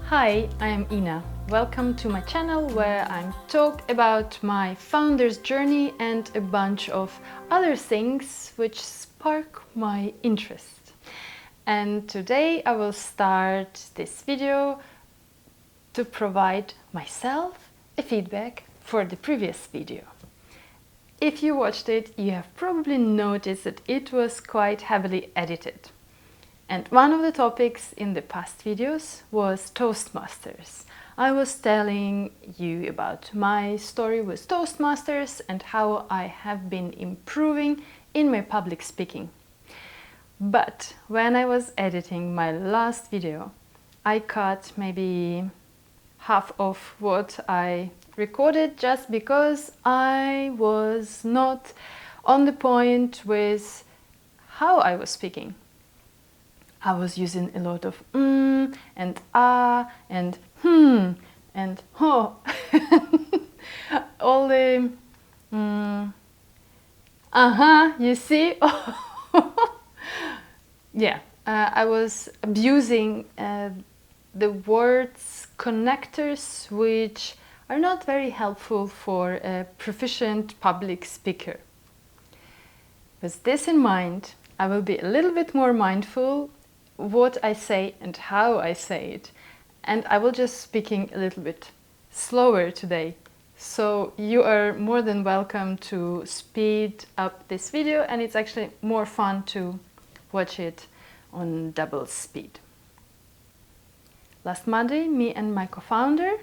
Hi, I am Ina. Welcome to my channel where I talk about my founder's journey and a bunch of other things which spark my interest. And today I will start this video to provide myself a feedback for the previous video. If you watched it, you have probably noticed that it was quite heavily edited. And one of the topics in the past videos was Toastmasters. I was telling you about my story with Toastmasters and how I have been improving in my public speaking. But when I was editing my last video, I cut maybe half of what I recorded just because I was not on the point with how I was speaking. I was using a lot of and ah and and ho. All the you see? Yeah, I was abusing the words connectors which are not very helpful for a proficient public speaker. With this in mind, I will be a little bit more mindful what I say and how I say it, and I will just speaking a little bit slower today, so you are more than welcome to speed up this video, and it's actually more fun to watch it on double speed. Last Monday, me and my co-founder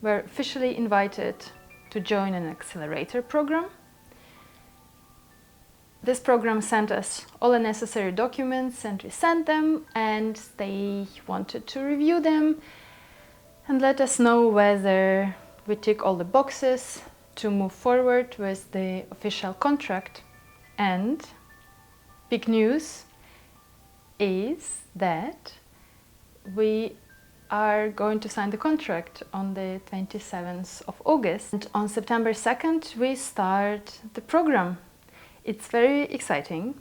were officially invited to join an accelerator program. This program sent us all the necessary documents and we sent them, and they wanted to review them and let us know whether we tick all the boxes to move forward with the official contract. And big news is that we are going to sign the contract on the 27th of August. And on September 2nd we start the program. It's very exciting,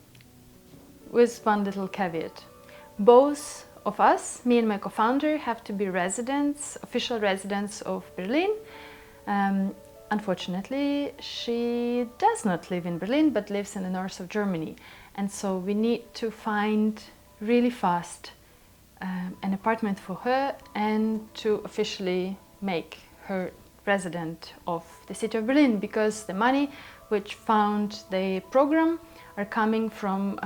with one little caveat. Both of us, me and my co-founder, have to be residents, official residents of Berlin. Unfortunately, she does not live in Berlin, but lives in the north of Germany. And so we need to find really fast an apartment for her and to officially make her resident of the city of Berlin, because the money which found the program are coming from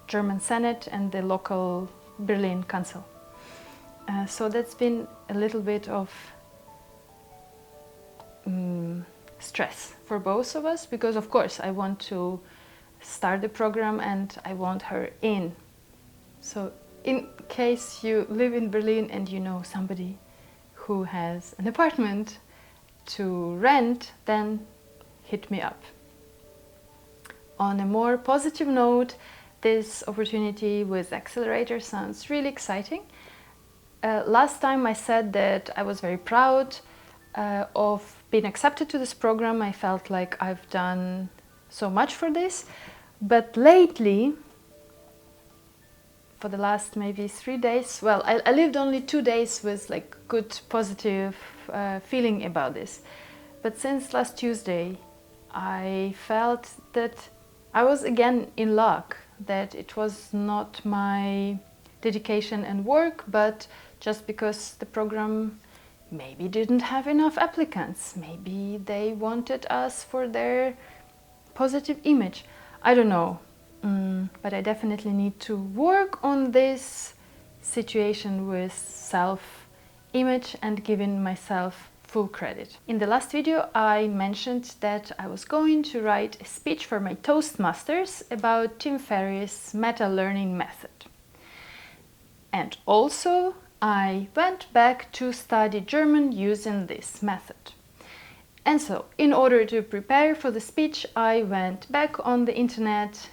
German Senate and the local Berlin Council. So that's been a little bit of stress for both of us, because of course I want to start the program and I want her in. So in case you live in Berlin and you know somebody who has an apartment to rent, then hit me up. On a more positive note, this opportunity with Accelerators sounds really exciting. Last time I said that I was very proud of being accepted to this program. I felt like I've done so much for this, but lately, for the last maybe 3 days, well, I lived only 2 days with like good positive feeling about this, but since last Tuesday I felt that I was again in luck, that it was not my dedication and work, but just because the program maybe didn't have enough applicants, maybe they wanted us for their positive image. I don't know, but I definitely need to work on this situation with self-image and giving myself full credit. In the last video I mentioned that I was going to write a speech for my Toastmasters about Tim Ferriss's meta-learning method. And also I went back to study German using this method. And so, in order to prepare for the speech, I went back on the internet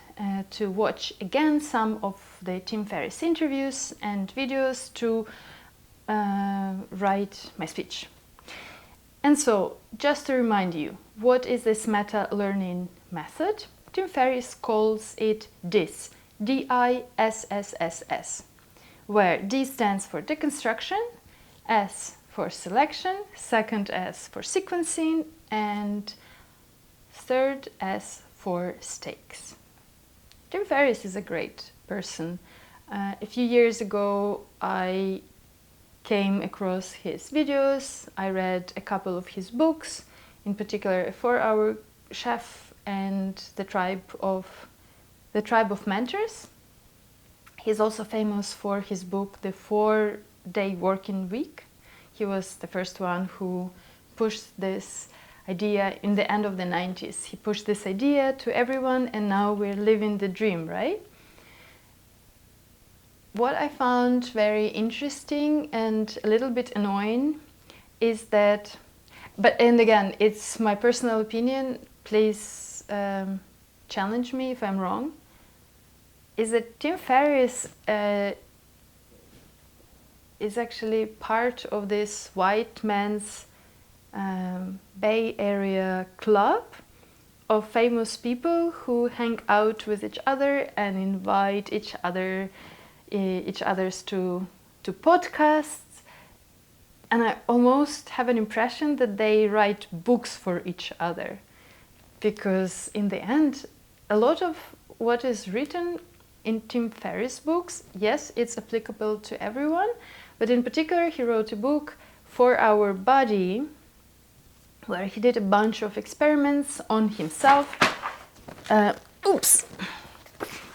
to watch again some of the Tim Ferriss interviews and videos to write my speech. And so, just to remind you, what is this meta-learning method? Tim Ferriss calls it DISS, D-I-S-S-S-S, where D stands for deconstruction, S for selection, second S for sequencing, and third S for stakes. Tim Ferriss is a great person. A few years ago I came across his videos, I read a couple of his books, in particular A 4-Hour Chef and The Tribe of Mentors. He's also famous for his book The 4-Day Working Week. He was the first one who pushed this idea in the end of the 90s. He pushed this idea to everyone and now we're living the dream, right? What I found very interesting and a little bit annoying is that, and again, it's my personal opinion, please challenge me if I'm wrong, is that Tim Ferriss is actually part of this white man's Bay Area club of famous people who hang out with each other and invite each others to podcasts, and I almost have an impression that they write books for each other, because in the end a lot of what is written in Tim Ferriss books, yes, it's applicable to everyone, but in particular he wrote a book, 4-Hour Body, where he did a bunch of experiments on himself.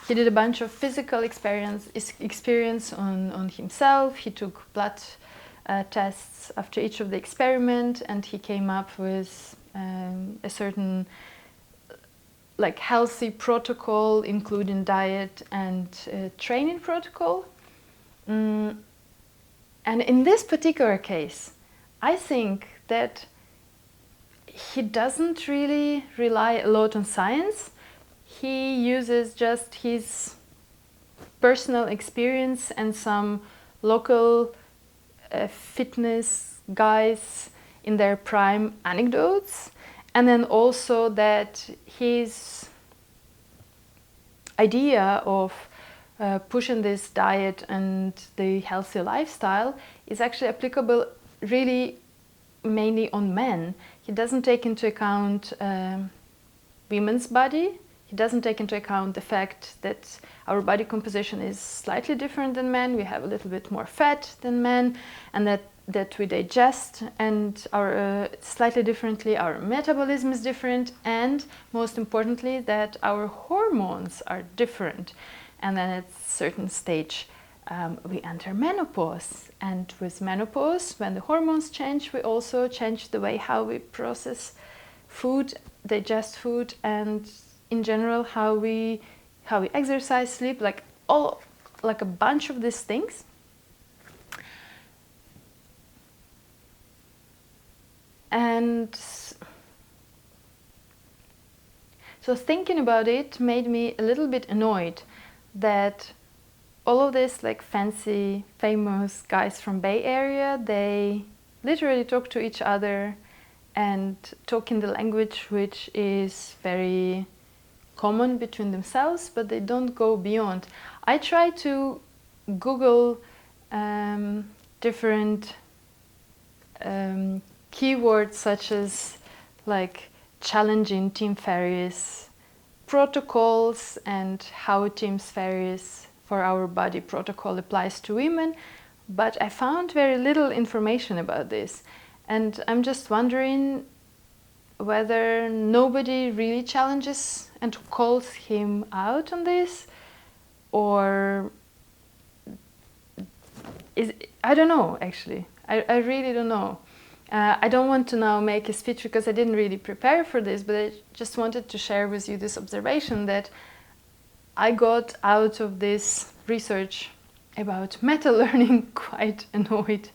He did a bunch of physical experience on himself. He took blood tests after each of the experiment, and he came up with a certain healthy protocol, including diet and training protocol. And in this particular case, I think that he doesn't really rely a lot on science. He uses just his personal experience and some local fitness guys in their prime anecdotes, and then also that his idea of pushing this diet and the healthy lifestyle is actually applicable really mainly on men. He doesn't take into account women's body. He doesn't take into account the fact that our body composition is slightly different than men. We have a little bit more fat than men, and that we digest and slightly differently. Our metabolism is different, and most importantly, that our hormones are different. And then at a certain stage, we enter menopause. And with menopause, when the hormones change, we also change the way how we process food, digest food, and in general how we exercise, sleep, like a bunch of these things. And so thinking about it made me a little bit annoyed that all of this fancy famous guys from Bay Area, they literally talk to each other and talk in the language which is very common between themselves, but they don't go beyond. I try to Google different keywords such as challenging Tim Ferriss protocols and how Tim Ferriss 4-Hour Body protocol applies to women, but I found very little information about this, and I'm just wondering whether nobody really challenges and calls him out on this, or I don't know, actually. I really don't know. I don't want to now make a speech because I didn't really prepare for this, but I just wanted to share with you this observation that I got out of this research about meta-learning quite annoyed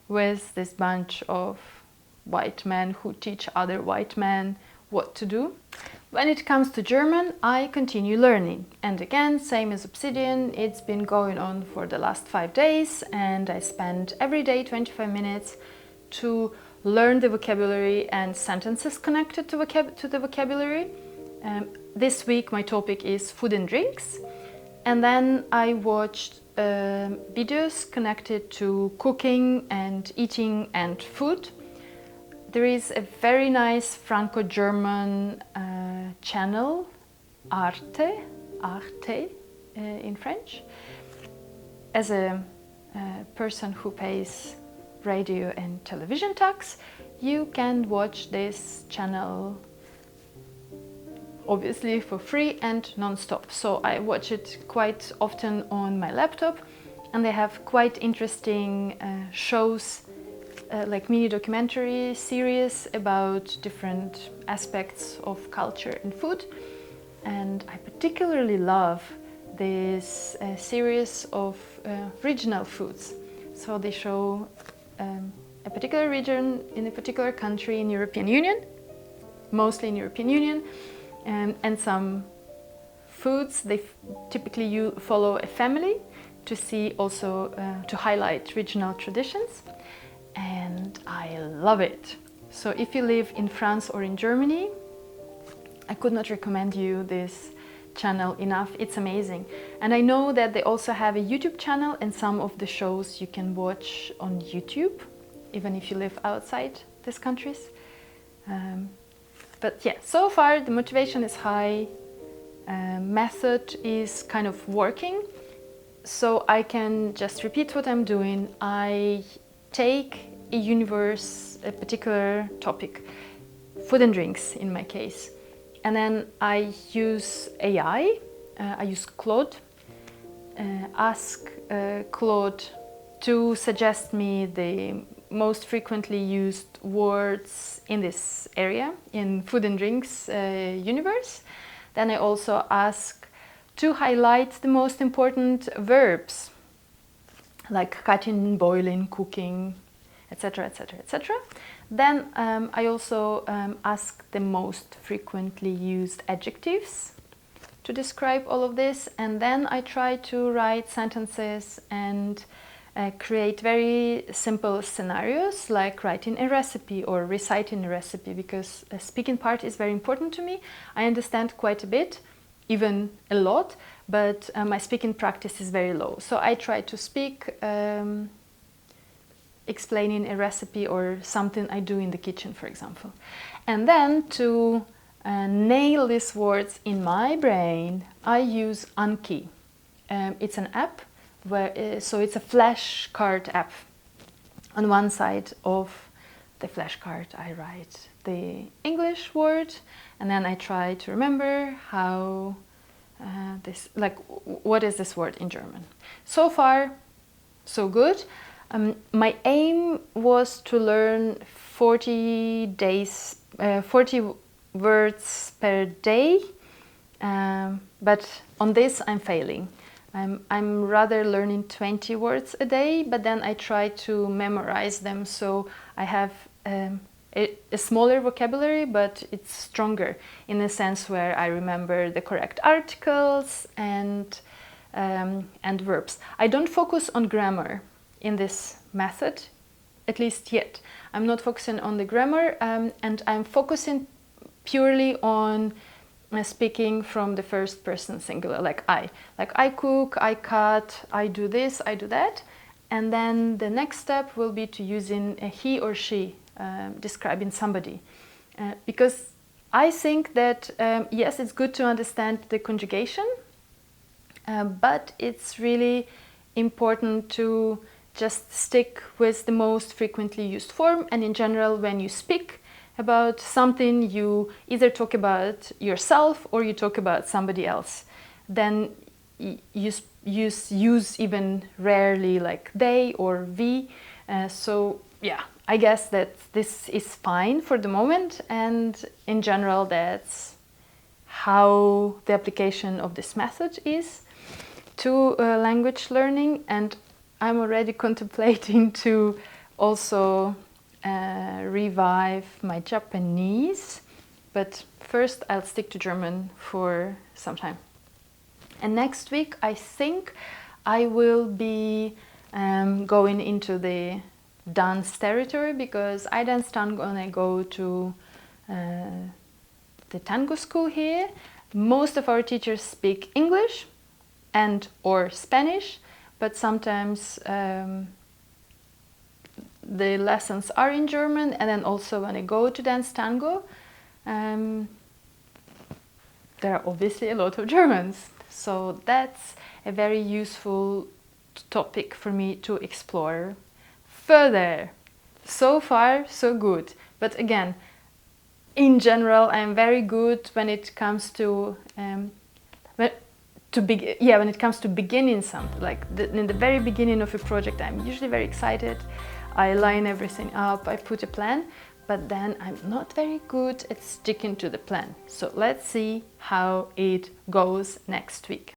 with this bunch of white men who teach other white men what to do. When it comes to German, I continue learning. And again, same as Obsidian, it's been going on for the last 5 days, and I spend every day 25 minutes to learn the vocabulary and sentences connected to the vocabulary. This week my topic is food and drinks, And then I watched videos connected to cooking and eating and food. There is a very nice Franco-German channel, ARTE in French. As a person who pays radio and television tax, you can watch this channel obviously for free and non-stop. So I watch it quite often on my laptop, and they have quite interesting shows, like mini documentary series about different aspects of culture and food. And I particularly love this series of regional foods. So they show a particular region in a particular country in European Union, mostly in European Union, and some foods. They typically follow a family to see also to highlight regional traditions, and I love it. So if you live in France or in Germany, I could not recommend you this channel enough. It's amazing. And I know that they also have a YouTube channel, and some of the shows you can watch on YouTube, even if you live outside these countries. But yeah, so far the motivation is high, method is kind of working, so I can just repeat what I'm doing. I take a particular topic, food and drinks in my case, and then I use AI, I use Claude, ask Claude to suggest me the most frequently used words in this area, in food and drinks universe. Then I also ask to highlight the most important verbs, like cutting, boiling, cooking, etc., etc., etc. Then I also ask the most frequently used adjectives to describe all of this, and then I try to write sentences and create very simple scenarios, like writing a recipe or reciting a recipe, because the speaking part is very important to me. I understand quite a bit, even a lot, but my speaking practice is very low. So I try to speak explaining a recipe or something I do in the kitchen, for example. And then to nail these words in my brain, I use Anki. It's an app. So it's a flashcard app. On one side of the flashcard I write the English word, and then I try to remember how what is this word in German. So far, so good. My aim was to learn 40 words per day, but on this I'm failing. I'm rather learning 20 words a day, but then I try to memorize them, so I have a smaller vocabulary, but it's stronger in the sense where I remember the correct articles and verbs. I don't focus on grammar in this method, at least yet. I'm not focusing on the grammar, and I'm focusing purely on speaking from the first person singular, like I cook, I cut, I do this, I do that, and then the next step will be to using a he or she describing somebody, because I think that yes, it's good to understand the conjugation, but it's really important to just stick with the most frequently used form. And in general, when you speak about something, you either talk about yourself or you talk about somebody else. Then you use even rarely like they or we. So yeah, I guess that this is fine for the moment, and in general that's how the application of this method is to language learning. And I'm already contemplating to also revive my Japanese, but first I'll stick to German for some time. And next week I think I will be going into the dance territory, because I dance tango and I go to the tango school here. Most of our teachers speak English, and or Spanish, but sometimes the lessons are in German, and then also when I go to dance tango, there are obviously a lot of Germans. So that's a very useful topic for me to explore further. So far, so good. But again, in general, I'm very good when it comes to when it comes to beginning something. Like in the very beginning of a project, I'm usually very excited. I line everything up, I put a plan, but then I'm not very good at sticking to the plan. So let's see how it goes next week.